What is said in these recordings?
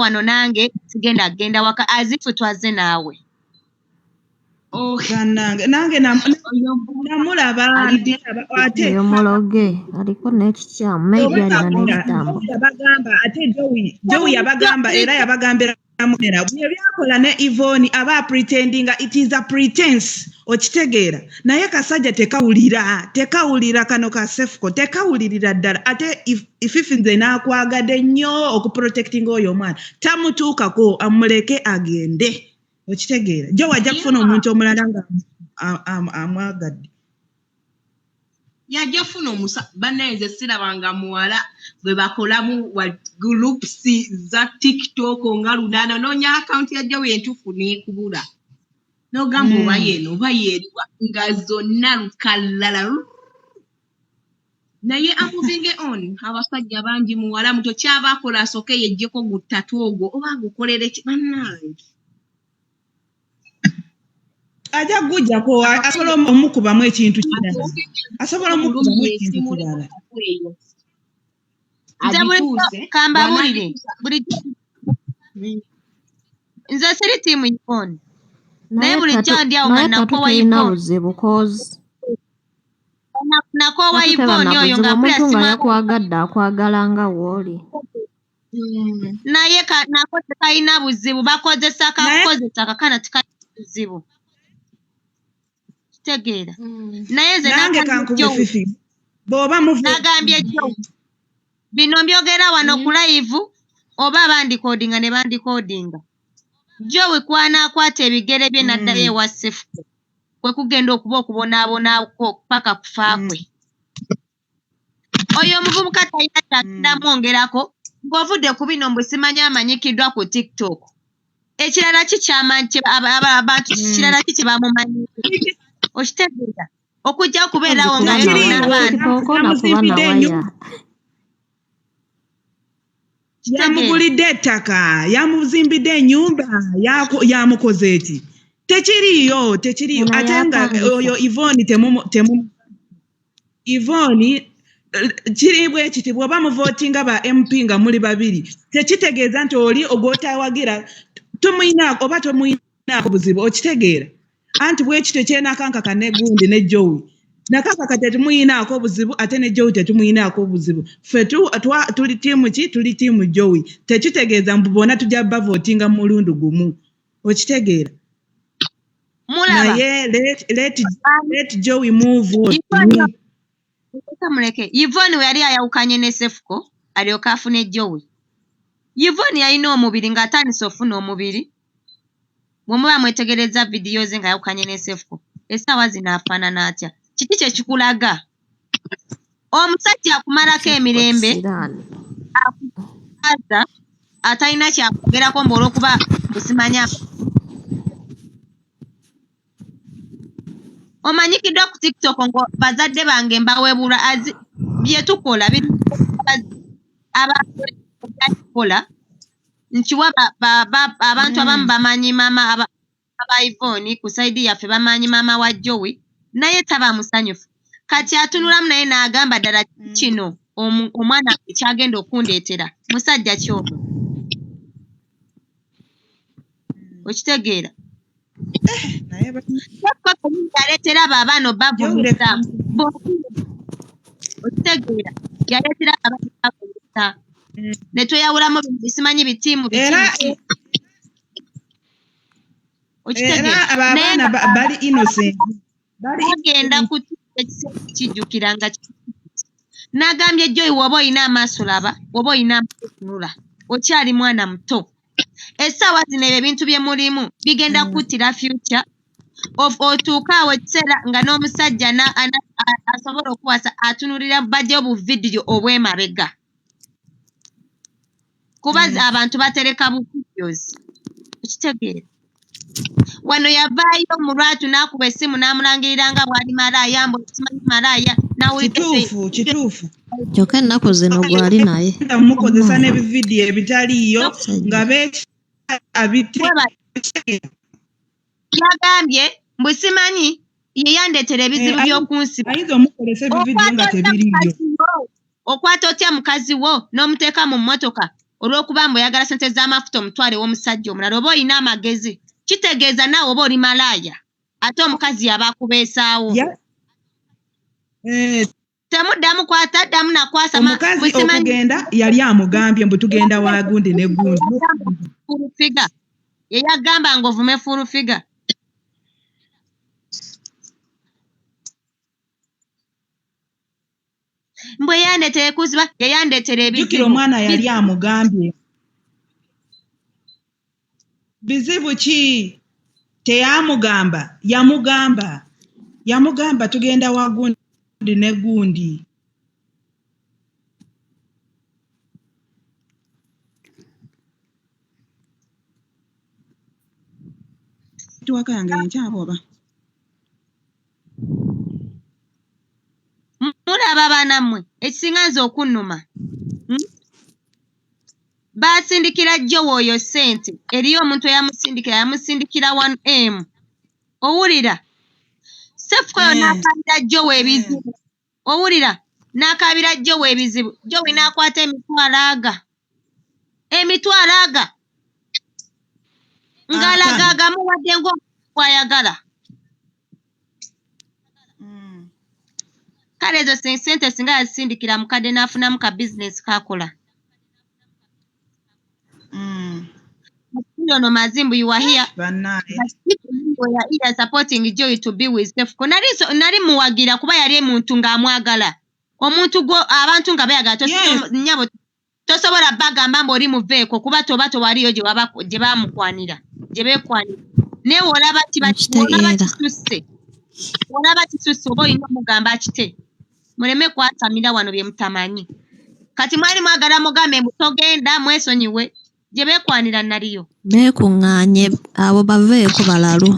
wano nange genda waka azifu twaze naawe. Nange namulaba ate yomologe aliko n'ekikyamu maybe alina n'ekitambo. Ate Jowie yabagamba era yabagambira mera byakola ne Yvonne aba pretendinga it is a pretense okitegeera naye kasajja tekawulira kano ka Cephcoh tekawulirira ddala ate ififinze n'akwagadde nnyo okuprotecting oyo omwana tamutuukako amuleke agende okitegeera Jowie ajja kufuna omuntu omulala nga amwagadde yajja funa baneze sirabanga muwala bwe bakolamu wa groups za TikTok nga lunana nonya account ya Jowie entufu nekubula no gambo bayeno bayeriwa nga zonna lukalala naye amuvinge on abasajja bangi muwala muto kyabakola asoke yejjeko gutatu ogwo oba gukolere bannange aja gujja ko asobola omukubamu ekintu kirala asobola omukubamu ekintu kirala kamba bulire nze siri timu Yvonne naye buli kyandi awo nga nako wa Yvonne nako wa Yvonne oyo nga omuntu nga yakwagadde akwagala nga wooli naye nako tekalina buzibu bakozesa kakozesa kakana tekalina buzibu tegeera naye nze nange kankubufifi boba muvu nagambye Jowie bino mbyogera wano ku live oba bandikodinga ne bandikodinga Jowie kwana akwata ebigere bye naddayo ewa Cephcoh kwe kugenda okuba okubonaabonako paka kufaakwe oyo omuvubuka talina kyagenda mwongerako ng'ovudde ku bino mbwe simanyi amanyikiddwa ku TikTok ekirala kikyamanyi abantu kirala kiki bamumanyi okitegeera okujja kubeerawo nga yamugulidde ettaka yamuzimbidde ennyumba yamukoze eki tekiriyo ate nga oyo Yvonne kiri bwe kiti bw'oba muvotinga ba MP nga muli babiri tekitegeeza nti oli ogwotawagira tomuyinaako oba tomuyinaako buzibu okitegeera anti bwe kityo kyenankaka ne gundi ne Jowie Nankaka tetumuyinaako obuzibu ate ne Jowie tetumuyinaako obuzibu ffe tuli tiimu ki tuli tiimu Jowie tekitegeeza mbu bonna tujja bavotinga mu mulundu gumu okitegeera naye let Jowie move muleke Yvonne we yali ayawukanye ne Cephcoh alyoka afune Jowie Yvonne yalina omubiri ng'atandise ofuna omubiri bwe muba mwetegereza vidiyo ze ng'ayawukanye ne Cephcoh essaawa zino afaanana atya kiki kye kikulaga omusajja akumalako emirembe akukaza atalina kyakwogerako mbu olw'okuba busimanya omanyikiddwa ku TikTok ngo bazadde bange mbawebula bye tukola abakola nkiwa abantu abamu bamanyi maama aba Yvonne ku saidi yaffe bamanyi maama wa Jowie naye taba musanyufu kati atunulamu naye n'agamba ddala kino omwana kyagenda okundeetera musajja kyomo okitegeera yaleetera abo abaana bavuliza okitegeera yaleetera abaana bavuliza ne tweyawulamu bisimanyi bitiimu biki era abaana bali innocent bagenda ku kijjukira nga nagambye Jowie woba olina amaaso laba woba olina amatunula okyali mwana muto essaawa zino ebyo ebintu bye mulimu bigenda kuttira future otuuka awo ekiseera nga n'omusajja asobola okuwasa atunulira baddeyo bu vidiyo obw'emabega kuba abantu batereka bu videos okitegeera wano yavaayo mu lwatu n'akuba essimu n'amulangirira nga bw'ali malaaya mbu simanyi malaaya kituufu kyokka ennaku zino gwali naye mukozesa n'ebividiyo ebitaliiyo nga yagambye mbu simanyi ye yandeetera ebizibu by'okunsiba ayinza omukolesa ebividiyo nga tebiriiyo okwata otya mukazi wo n'omuteeka mu mmotoka olw'okuba mbu oyagala ssente z'amafuta omutwale w'omusajja omulala oba olina amagezi kitegeeza naawe oba oli malaaya ate omukazi yaba akubeesaawo temuddamu kwata ddamu nakwasa omukazi okugenda yali amugambye mbu tugenda wa gundi ne gundi furufiga ye yagamba nga ovume furufiga mbwe yandeetere kuziba yeyandeetera jjukira omwana yali amugambye bizibu ki teyamugamba yamugamba tugenda wa gundi ne gundi tuwakange nkyabooba mulaba baanammwe ekisinga nze okunnuma baasindikira Jowie oyo ssente eriyo omuntu eyamusindikira yamusindikira 1M owulira Cephcoh oyo n'akabira Jowie ebizibu owulira n'akabira Jowie ebizibu Jowie n'akwata emitwalo aga ng'alaga agamuwadde ng'okwayagala kale ezo sente singa yazisindikira mukadde n'afunamu ka bizinesi kakola no mazimbu you are here supporting Jowie to be with Cephcoh nali muwagira kuba yali muntu ng'amwagala omuntu abantu nga bayagala nyabo tosobola bagamba mbu oli muveeko kuba toba towaliyo gye bamukwanira gye beekwanira naye olaba kisusse oba olina omugamba akite muleme kwatamira wano bye mutamanyi kati mwali mwagala mugambe mbu togenda mwesonyiwe gye beekwanira naliyo beekuŋŋaanye abo baveeko balalu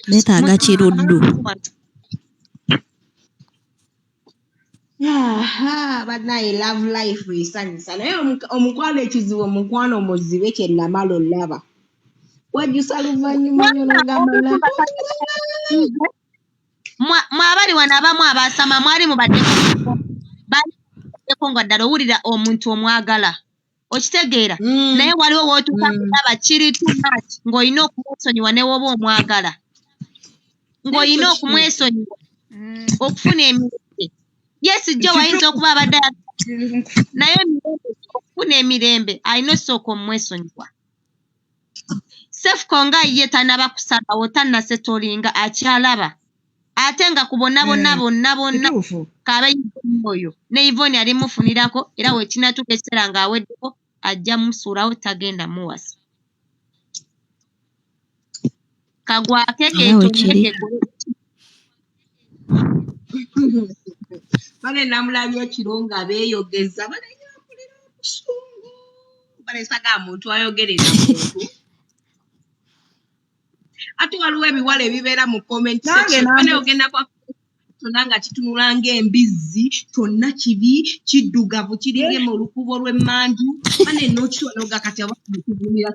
beetaaga kiruddu banaye love life esanyusa naye omukwano ekizibu omukwano omuzibe kye namala olaba wajjusa luvannyuma nyo nogamba mwabali wano abamu abasama mwali mubaddeko nga ddala owulira omuntu omwagala okitegeera naye waliwo wootuuka kulaba kiri too much ng'olina okumwesonyiwa ne woba omwagala ng'olina okumwesonyiwa okufuna emirembe yes Jowie ayinza okuba abadde naye okufuna emirembe alina osooka omwesonyiwa Cephcoh nga ye tanaba kusalawo tannasetolinga akyalaba ate nga ku bonna kaaba oyo ne Yvonne alimufunirako era wekinatuuka ekiseera ng'aweddeko ajja musuulawo tagenda muwasa kagwake bane namulabye ekiro nga beeyogeza banenyakulira obusungu banesaga muntu ayogerera muntu ate waliwo ebiwala ebibeera mu comment section bane ogenda kwa kyonna nga kitunula ng'embizzi kyonna kibi kiddugavu kiringe mu lukubo lw'emmanju bane n'okitwanoga kati abakivumira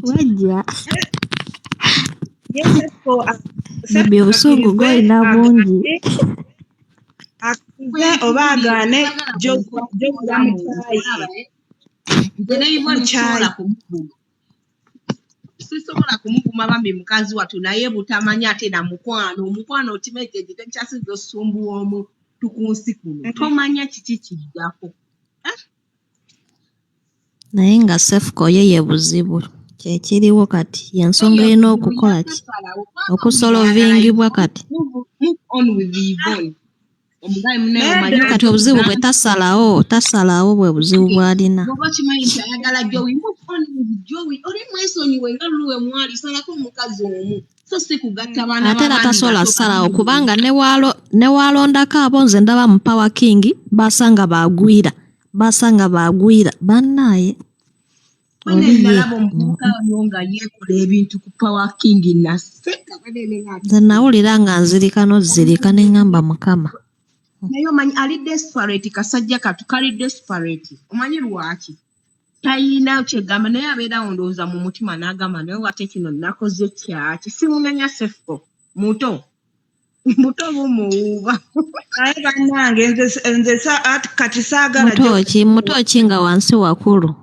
wajja bibi obusungu gwolina bungi akuze oba agaane sisobola kumuvuma bambi mukazi watu naye butamanyi ate na omukwano otimekeje tekyasiza osumbuwa omuntu ku nsi kuno tomanya kiki kiddako naye nga Cephcoh ye buzibu kyekiriwo kati yensonga erina okukola ki okusolovingibwa kati kati obuzibu bwe tasalawo bwe buzibu bw'alina oba kimanyi nti ayagala Jowie oli mwesonyiwe nga luluwe mwali salako omukazi omu so si kugatta baana ate era tasobola salawo kubanga ne walondako abo nze ndaba mu Power King basanga bagwira bannaaye nalaba omuvubuka nga yeekola ebintu ku Power King naseka nze nawulira nga nzirika n'ozzirika ne ŋŋamba Mukama naye omanyi ali desperate kasajja katu kali desperate omanyi lwaki tayina kyegamba naye abeerawo ndowooza mu mutima n'agamba naye wate kino nakoze kyaki simunenya Cephcoh muto Muto bumuwuuba. Naye bannange nze kati saagala Muto ki nga wansi wakulu.